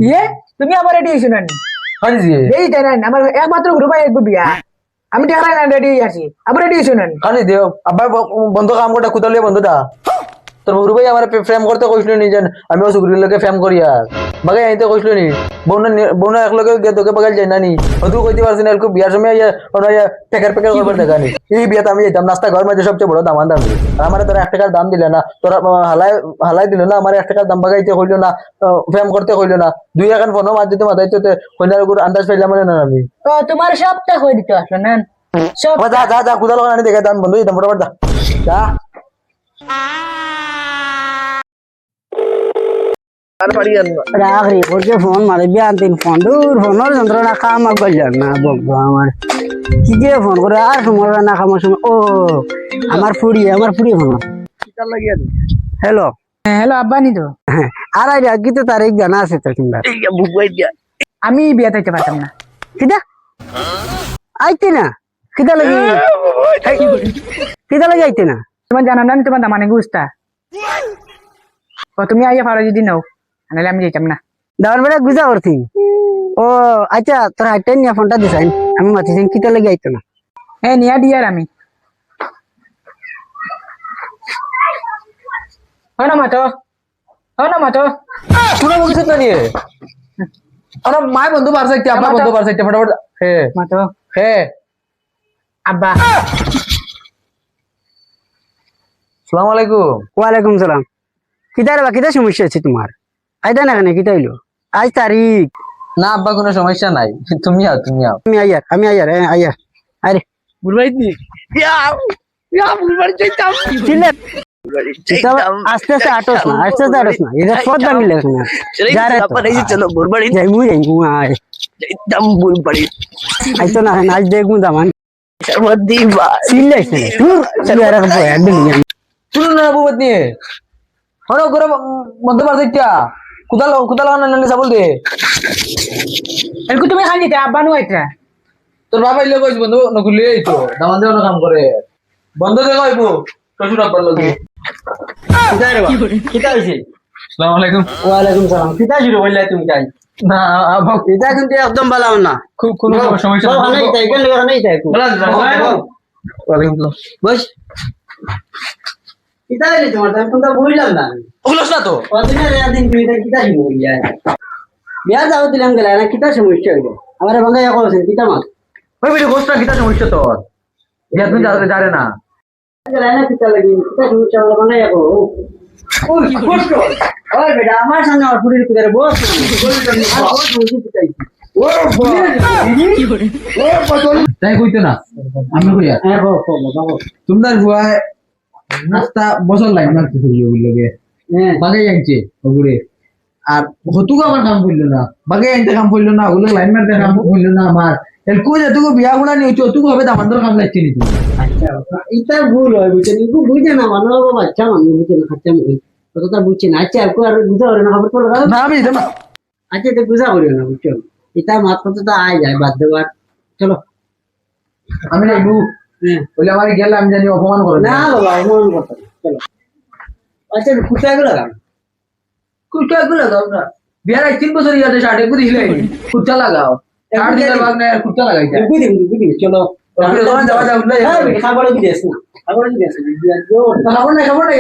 ইয়ে তুমি আবার রেডি হইছো না হয় জি এই তাই না আমার একমাত্র গ্রুপ আই একবার বিয়া আমি টাকা না রেডি আছি আবার রেডি হইছো না খালি দেও আবার বন্ধু কাম করতে কুতালে বন্ধুটা তোর বড় ভাই আমার ফ্রেম করতে কইছিল নি জান আমি ও সুগ্রীর লগে ফ্রেম করি আর বাগে আইতে কইছিল নি বোন এক লগে গে তোকে বাগাল যাই না নি অতু কইতে পারছিস না এরকম বিয়ার সময় ওরা টেকার পেকার করবার দেখা নি এই বিয়াতে আমি যেতাম নাস্তা ঘর মধ্যে সবচেয়ে বড় দাম আর আমার তোরা 1 টাকার দাম দিলে না তোরা হালাই দিল না আমার 1 টাকার দাম বাগাইতে কইলো না ফ্রেম করতে কইলো না দুই এখন ফোনও মার দিতে মাথাইতে কইনার উপর আন্দাজ পাইলাম না আমি তো তোমার সবটা কই দিতে আসলো না সব যা যা যা কুদাল আনি দেখে দাম বন্ধু দিতাম বরাবর যা রাখ রে ওকে ফোন মারে বিয়ান তিন ফোন দূর ফোনের যন্ত্রণা কাম করলেন না বকবো আমার কি দিয়ে ফোন করে আর সময় না খামার সময় ও আমার ফুড়ি ফোন হ্যালো হ্যালো আব্বা নি তো হ্যাঁ আর আগে তো তারিখ জানা আছে তো কিংবা আমি বিয়া থাকতে পারতাম না কিটা আইতে না কিটা লাগি আইতে না তোমার জানা না তোমার দামানে গুস্তা ও তুমি আইয়া পারো যদি নাও নাহলে আমি যেতাম না দাওয়ার বেড়া গুজা করছি ও আচ্ছা তোর হাইটেন নিয়ে ফোনটা দিছাইন আমি মাতিছেন কিটা লাগি আইতো না হ্যাঁ নিয়া দিয়ার আমি হনা মাতো পুরো বলছিস না নিয়ে আমার মায় বন্ধু পারছে কি আপা বন্ধু পারছে ফটাফট হে মাতো হে আব্বা আসসালামু আলাইকুম ওয়ালাইকুম সালাম কিটা রে কিটা সমস্যা আছে তোমার আইতা না কেন কিটা হইলো আজ তারিখ না আব্বা কোনো সমস্যা নাই তুমি আও আমি আয়ার আরে বুলবাড়ি নি বুলবাড়ি যাইতাম আস্তে আস্তে আটস না এটা পদ্মা মিলে না চলো বুলবাড়ি যাই আয় যাইতাম বুলবাড়ি আইতো না আজ দেখবো দামান দিবা সিলেক্ট তুই আর শুনুন না বুবত নিয়ে হনো করে মধ্যে পারছে কি কুদাল না সাবল দে এরকম তুমি খালি দিতে আব্বা নু আইতা তোর বাবা ইলে কইছ বন্ধু নকুলি এই তো দামান দেও না কাম করে বন্ধ দে কইবো শ্বশুর আব্বার লগে কিটা হইছে আসসালামু আলাইকুম ওয়ালাইকুম সালাম কিটা শুরু বললাই তুমি তাই না আব্বা এটা কিন্তু একদম ভালো না খুব কোনো সমস্যা নাই তাই কেন নাই তাই ওয়ালাইকুম আসসালাম বস কিটা হইছে তোমার আমি কোনটা বুঝলাম না ওগুলোস না তো কতদিন দিন তুমি এটা কিটা শুরু হইয়া বিয়া যাও দিলাম গেলা না কিটা সমস্যা হইলো আমার ভাঙা এক আছে কিটা মাছ ওই বেটা গোস্তা কিটা সমস্যা তোর ইয়া তুমি জানে না গেলা না কিটা লাগি কিটা সমস্যা হলো ভাঙা এক ওই কষ্ট ওই বেটা আমার সঙ্গে আর পুরির কুদারে বস তাই কইতো না আমি কইয়া তোমার বুয়া নাস্তা বছর লাইন মারতে শুরু লগে বাগে যাইছে ওগুরে আর হতুক আমার কাম করলো না বাগে আনতে কাম করলো না ওগুলো লাইন মারতে কাম করলো না আমার এর কই যে তুই বিয়া গুলা নিয়ে তুই হবে আমাদের কাম লাগছে নি তুমি আচ্ছা এটা ভুল হয় বুঝছেন ইকু বুঝে না মানো বাচ্চা মানুষ বুঝে না খাচ্চা মুখে কথা বুঝছে না আচ্ছা আর কো আর বুঝা করে না খবর পড়ো না আমি দিতাম না আচ্ছা এটা বুঝা করিও না বুঝছো এটা মাত্র তো আয় যায় বাদ দেবার চলো আমি না একটু বলে আমার গেলে আমি জানি অপমান করে না বাবা মন কথা চলো আচ্ছা কুটাগুলো লাগাও কুটা লাগাও না বিয়ার 3 বছর ইয়াতে শার্টে গুদি হিলাই কুটা লাগাও শার্ট দিবার ভাগ না কুটা লাগাইতা বুঝি চলো দোকান যাওয়া যাও না খাবার কি দেছ না খাবার কি দেছ না খবর নাই